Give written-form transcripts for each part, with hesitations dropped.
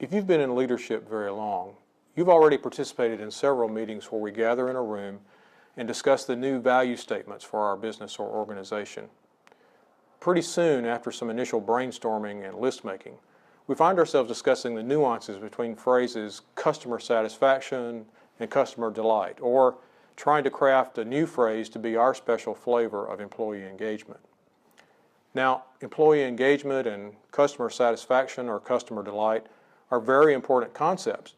If you've been in leadership very long, you've already participated in several meetings where we gather in a room and discuss the new value statements for our business or organization. Pretty soon after some initial brainstorming and list making, we find ourselves discussing the nuances between phrases customer satisfaction and customer delight, or trying to craft a new phrase to be our special flavor of employee engagement. Now, employee engagement and customer satisfaction or customer delight are very important concepts,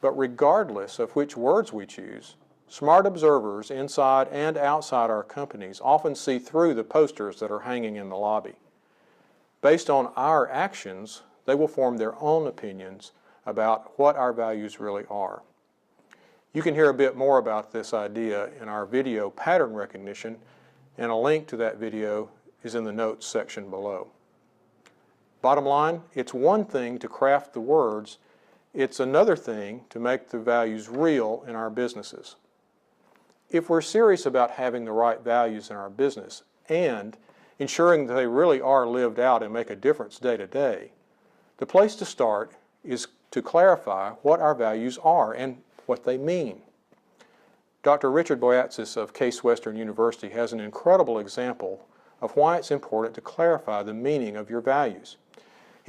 but regardless of which words we choose, smart observers inside and outside our companies often see through the posters that are hanging in the lobby. Based on our actions, they will form their own opinions about what our values really are. You can hear a bit more about this idea in our video Pattern Recognition, and a link to that video is in the notes section below. Bottom line, it's one thing to craft the words, it's another thing to make the values real in our businesses. If we're serious about having the right values in our business and ensuring that they really are lived out and make a difference day to day, the place to start is to clarify what our values are and what they mean. Dr. Richard Boyatzis of Case Western University has an incredible example of why it's important to clarify the meaning of your values.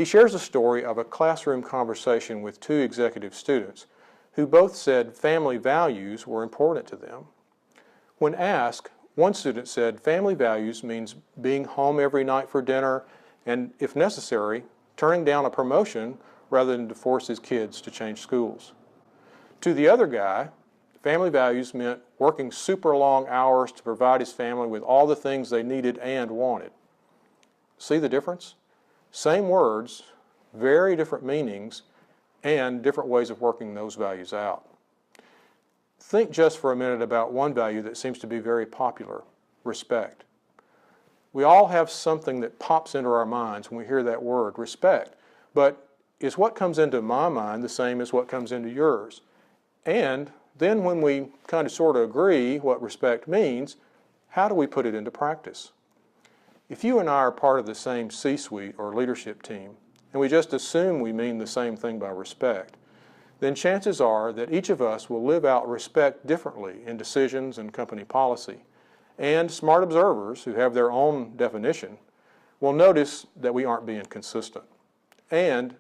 He shares a story of a classroom conversation with two executive students who both said family values were important to them. When asked, one student said family values means being home every night for dinner and, if necessary, turning down a promotion rather than to force his kids to change schools. To the other guy, family values meant working super long hours to provide his family with all the things they needed and wanted. See the difference? Same words, very different meanings, and different ways of working those values out. Think just for a minute about one value that seems to be very popular, respect. We all have something that pops into our minds when we hear that word, respect, but is what comes into my mind the same as what comes into yours? And then when we kind of sort of agree what respect means, how do we put it into practice? If you and I are part of the same C-suite or leadership team, and we just assume we mean the same thing by respect, then chances are that each of us will live out respect differently in decisions and company policy. And smart observers who have their own definition will notice that we aren't being consistent. And,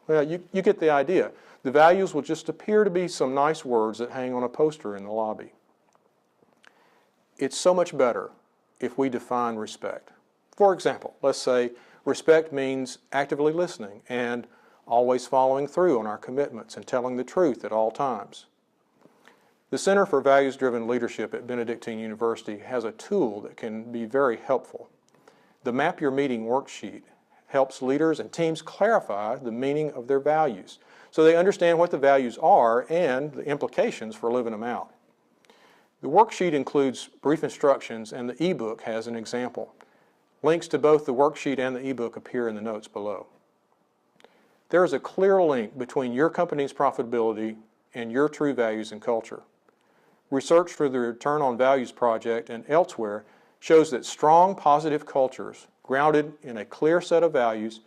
well, you get the idea. The values will just appear to be some nice words that hang on a poster in the lobby. It's so much better if we define respect. For example, let's say respect means actively listening and always following through on our commitments and telling the truth at all times. The Center for Values-Driven Leadership at Benedictine University has a tool that can be very helpful. The Map Your Meeting worksheet helps leaders and teams clarify the meaning of their values so they understand what the values are and the implications for living them out. The worksheet includes brief instructions, and the ebook has an example. Links to both the worksheet and the ebook appear in the notes below. There is a clear link between your company's profitability and your true values and culture. Research for the Return on Values Project and elsewhere shows that strong positive cultures grounded in a clear set of values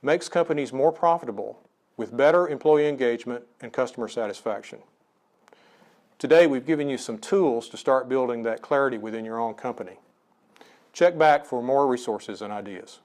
makes companies more profitable with better employee engagement and customer satisfaction. Today we've given you some tools to start building that clarity within your own company. Check back for more resources and ideas.